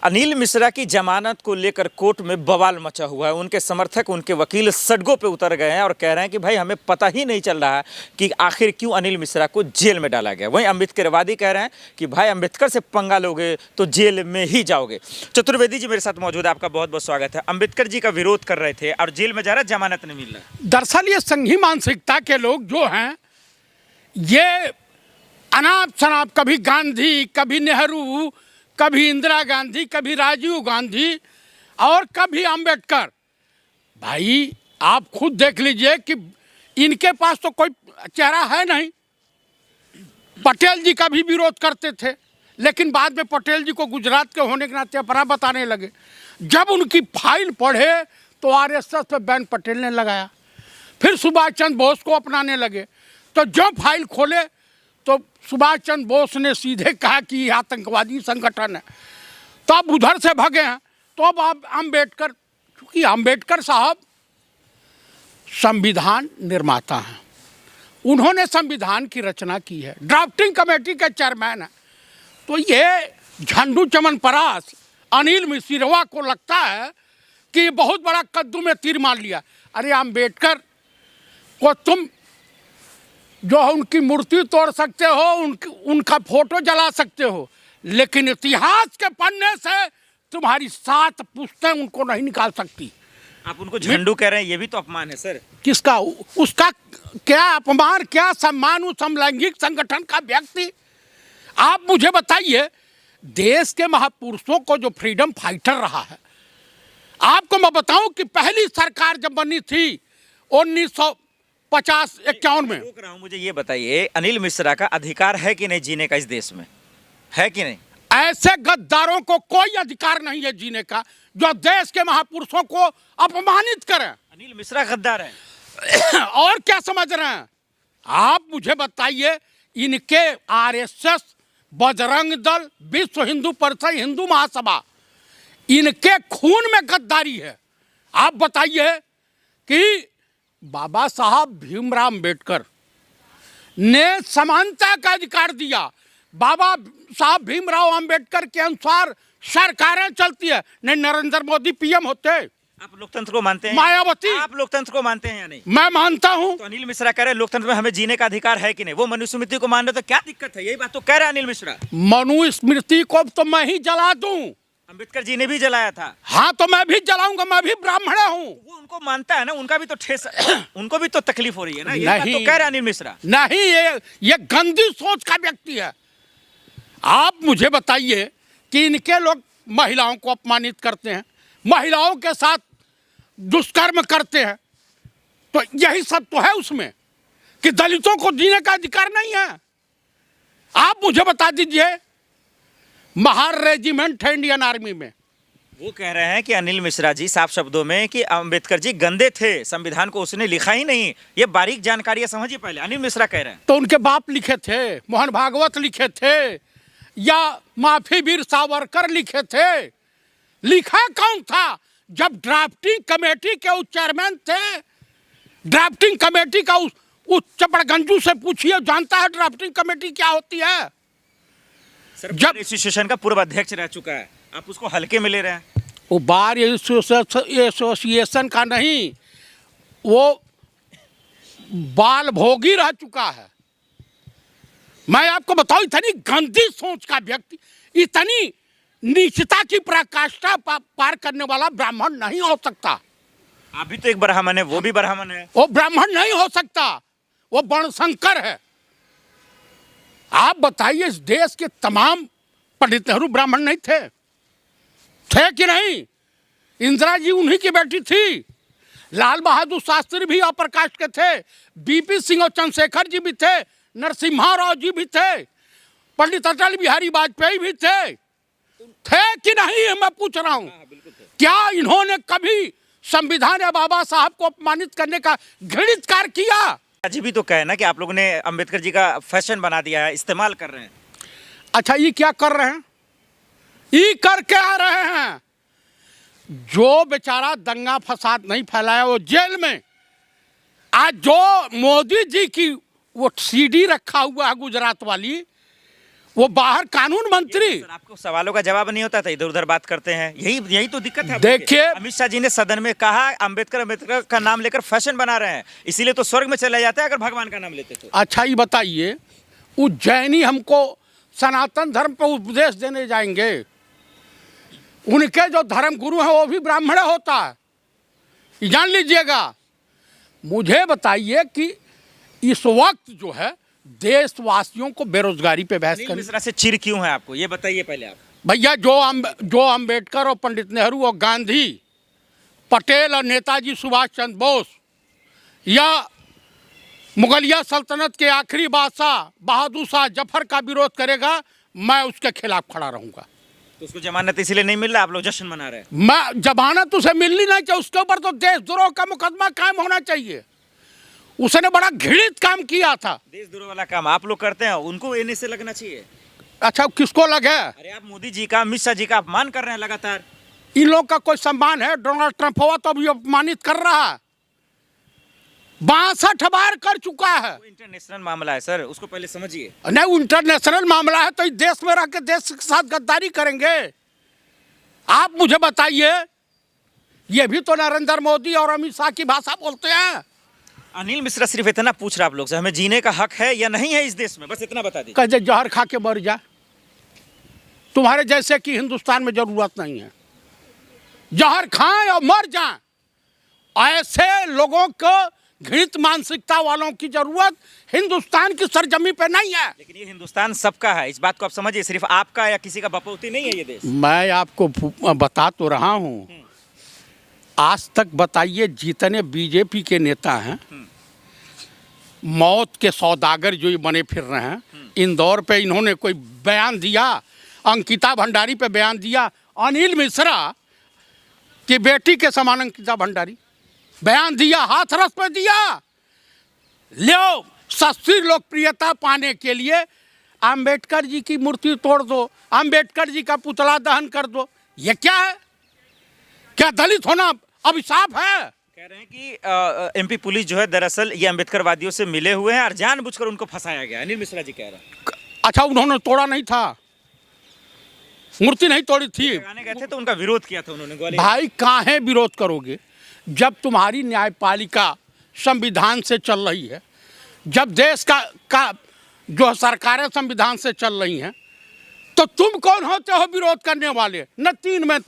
अनिल मिश्रा की जमानत को लेकर कोर्ट में बवाल मचा हुआ है। उनके समर्थक, उनके वकील सड़कों पे उतर गए हैं और कह रहे हैं कि भाई हमें पता ही नहीं चल रहा है कि आखिर क्यों अनिल मिश्रा को जेल में डाला गया। वहीं अम्बेडकरवादी कह रहे हैं कि भाई अम्बेडकर से पंगा लोगे तो जेल में ही जाओगे। चतुर्वेदी जी मेरे साथ मौजूद है, आपका बहुत बहुत स्वागत है। अम्बेडकर जी का विरोध कर रहे थे और जेल में जा रहा, जमानत नहीं मिल रहा। दरअसल ये संघी मानसिकता के लोग जो हैं, ये अनाप शनाप, कभी गांधी, कभी नेहरू, कभी इंदिरा गांधी, कभी राजीव गांधी और कभी अंबेडकर। भाई आप खुद देख लीजिए कि इनके पास तो कोई चेहरा है नहीं। पटेल जी का भी विरोध करते थे, लेकिन बाद में पटेल जी को गुजरात के होने के नाते अपना बताने लगे। जब उनकी फाइल पढ़े तो आरएसएस पे बैन पटेल ने लगाया। फिर सुभाष चंद्र बोस को अपनाने लगे, तो जो फाइल खोले तो सुभाष चंद्र बोस ने सीधे कहा कि यह आतंकवादी संगठन है। तो अब उधर से भगे हैं। तो अब आप अम्बेडकर, क्योंकि अम्बेडकर साहब संविधान निर्माता हैं, उन्होंने संविधान की रचना की है, ड्राफ्टिंग कमेटी के चेयरमैन हैं। तो ये झंडू चमन परास अनिल मिश्रा को लगता है कि बहुत बड़ा कद्दू में तीर मार लिया। अरे अम्बेडकर को तुम जो उनकी मूर्ति तोड़ सकते हो, उनका फोटो जला सकते हो, लेकिन इतिहास के पन्ने से तुम्हारी 7 पुश्तें उनको नहीं निकाल सकती। आप उनको झंडू कह रहे हैं, ये भी तो अपमान है सर। किसका? उसका क्या अपमान, क्या सम्मान? उस समलैंगिक संगठन का व्यक्ति। आप मुझे बताइए, देश के महापुरुषों को जो फ्रीडम फाइटर रहा है, आपको मैं बताऊं कि पहली सरकार जब बनी थी 1950-51 में। रोक रहा हूं, मुझे ये बताइए, अनिल मिश्रा का अधिकार है कि नहीं जीने का इस देश में, है कि नहीं? ऐसे गद्दारों को कोई अधिकार नहीं है जीने का जो देश के महापुरुषों को अपमानित करें। अनिल मिश्रा गद्दार है और क्या समझ रहे हैं आप? मुझे बताइए, इनके आरएसएस, बजरंग दल, विश्व हिंदू परिषद, हिंदू महासभा, इनके खून में गद्दारी है। आप बताइए कि बाबा साहब भीमराव अम्बेडकर ने समानता का अधिकार दिया। बाबा साहब भीमराव अम्बेडकर के अनुसार सरकारें चलती है। नहीं नरेंद्र मोदी पीएम होते। आप लोकतंत्र को मानते हैं? मायावती। आप लोकतंत्र को मानते हैं या नहीं? मैं मानता हूं। तो अनिल मिश्रा कह रहे हैं लोकतंत्र में हमें जीने का अधिकार है कि नहीं। वो मनुस्मृति को मान रहे तो क्या दिक्कत है? यही बात तो कह रहे हैं अनिल मिश्रा। मनुस्मृति को तो मैं ही जला दूं। अम्बेडकर जी ने भी जलाया था। हाँ, तो मैं भी जलाऊंगा, मैं भी ब्राह्मण हूँ। वो उनको मानता है ना, उनका भी तो ठेस उनको भी तो तकलीफ हो रही है ना। ये बात नहीं, तो कह रहे हैं अनिल मिश्रा। नहीं, ये गंदी सोच का व्यक्ति है। आप मुझे बताइए कि इनके लोग महिलाओं को अपमानित करते हैं, महिलाओं के साथ दुष्कर्म करते हैं, तो यही सब तो है उसमें कि दलितों को जीने का अधिकार नहीं है। आप मुझे बता दीजिए, महार रेजिमेंट है इंडियन आर्मी में। वो कह रहे हैं कि अनिल मिश्रा जी साफ शब्दों में कि अम्बेडकर जी गंदे थे, संविधान को उसने लिखा ही नहीं। ये बारीक जानकारी है, समझिए पहले। अनिल मिश्रा कह रहे हैं तो उनके बाप लिखे थे, मोहन भागवत लिखे थे, या माफी वीर सावरकर लिखे थे। लिखा कौन था? जब ड्राफ्टिंग कमेटी के उस चेयरमैन थे। ड्राफ्टिंग कमेटी का उस चपड़गंजू से पूछिए, जानता है ड्राफ्टिंग कमेटी क्या होती है? जब एसोसिएशन का पूर्व अध्यक्ष रह चुका है, आप उसको हल्के में ले रहे हैं। वो बार एसोसिएशन का नहीं, वो बाल भोगी रह चुका है। मैं आपको बताऊं, इतनी गंदी सोच का व्यक्ति, इतनी नीचता की पराकाष्ठा पार करने वाला ब्राह्मण नहीं हो सकता। आप भी तो एक ब्राह्मण है, वो भी ब्राह्मण है। वो ब्राह्मण नहीं हो सकता, वो वर्णशंकर है। आप बताइए, इस देश के तमाम पंडित नेहरू ब्राह्मण नहीं थे? थे कि नहीं? इंदिरा जी उन्हीं की बेटी थी। लाल बहादुर शास्त्री भी अप्रकाश के थे। बीपी सिंह और चंद्रशेखर जी भी थे। नरसिम्हा राव जी भी थे। पंडित अटल बिहारी वाजपेयी भी थे कि नहीं? मैं पूछ रहा हूं। क्या इन्होंने कभी संविधान या बाबा साहब को अपमानित करने का घृणित कार्य किया? जी भी तो कहे ना कि आप लोगों ने अम्बेडकर जी का फैशन बना दिया है, इस्तेमाल कर रहे हैं। अच्छा, ये क्या कर रहे हैं? ये करके आ रहे हैं। जो बेचारा दंगा फसाद नहीं फैलाया वो जेल में। आज जो मोदी जी की वो सीडी रखा हुआ है गुजरात वाली, वो बाहर कानून मंत्री। सर, आपको सवालों का जवाब नहीं होता था, इधर उधर बात करते हैं, यही तो दिक्कत है। देखिए, अमित शाह जी ने सदन में कहा अंबेडकर का नाम लेकर फैशन बना रहे हैं, इसीलिए तो स्वर्ग में चला जाता है अगर भगवान का नाम लेते तो। अच्छा ये बताइए, उज्जैनी हमको सनातन धर्म पर उपदेश देने जाएंगे, उनके जो धर्म गुरु हैं वो भी ब्राह्मण होता है, ये जान लीजिएगा। मुझे बताइए कि इस वक्त जो है देशवासियों को बेरोजगारी पे बहस अनिल करनी। मिश्रा से चिढ़ क्यों है आपको, ये बताइए पहले आप। भैया जो अंबेडकर और पंडित नेहरू और गांधी, पटेल और नेताजी सुभाष चंद्र बोस या मुगलिया सल्तनत के आखिरी बादशाह बहादुर शाह जफर का विरोध करेगा, मैं उसके खिलाफ खड़ा रहूंगा। तो उसको जमानत इसीलिए नहीं मिल रहा, आप लोग जश्न मना रहे हैं। मैं जमानत उसे मिलनी नहीं चाहिए, उसके ऊपर तो देशद्रोह का मुकदमा कायम होना चाहिए। उसने बड़ा घृणित काम किया था। देशद्रोह वाला काम आप लोग करते हैं, उनको एने से लगना चाहिए। अच्छा किसको लगे? अरे आप मोदी जी का, अमित शाह जी का अपमान कर रहे हैं लगातार। इन लोग का कोई सम्मान है? डोनाल्ड ट्रंप हुआ तो अभी अपमानित कर रहा है, 62 बार कर चुका है। वो इंटरनेशनल मामला है सर, उसको पहले समझिए। नहीं, इंटरनेशनल मामला है तो इस देश में रह के देश के साथ गद्दारी करेंगे? आप मुझे बताइए, ये भी तो नरेंद्र मोदी और अमित शाह की भाषा बोलते हैं। अनिल मिश्रा सिर्फ इतना पूछ रहा आप लोग से, हमें जीने का हक है या नहीं है इस देश में, बस इतना बता दीजिए। कहते जहर खा के मर जा, तुम्हारे जैसे कि हिंदुस्तान में जरूरत नहीं है। जहर खाएं और मर जाएं, ऐसे लोगों को, घृणित मानसिकता वालों की जरूरत हिंदुस्तान की सरजमी पे नहीं है। लेकिन ये हिंदुस्तान सबका है, इस बात को आप समझिए, सिर्फ आपका या किसी का बपौती नहीं है ये देश। मैं आपको बता तो रहा हूँ, आज तक बताइए जितने बीजेपी के नेता हैं, मौत के सौदागर जो ये बने फिर रहे हैं, इंदौर पे इन्होंने कोई बयान दिया? अंकिता भंडारी पे बयान दिया? अनिल मिश्रा की बेटी के समान अंकिता भंडारी बयान दिया, हाथरस पे दिया। लो, सस्ती लोकप्रियता पाने के लिए अंबेडकर जी की मूर्ति तोड़ दो, अंबेडकर जी का पुतला दहन कर दो। ये क्या है? क्या दलित होना अभिशाप है? कह रहे हैं कि एमपी पुलिस जो है दरअसल ये अंबेडकरवादियों से मिले हुए हैं और जानबूझकर उनको फंसाया गया, अनिल मिश्रा जी कह रहे हैं। अच्छा, उन्होंने तोड़ा नहीं था, मूर्ति नहीं तोड़ी थी, लगाने गए थे तो उनका विरोध किया था उन्होंने। ग्वालियर भाई काहे विरोध करोगे जब तुम्हारी न्यायपालिका संविधान से चल रही है, जब देश का जो सरकारें संविधान से चल रही हैं, तो तुम कौन होते हो विरोध करने वाले? न 3 में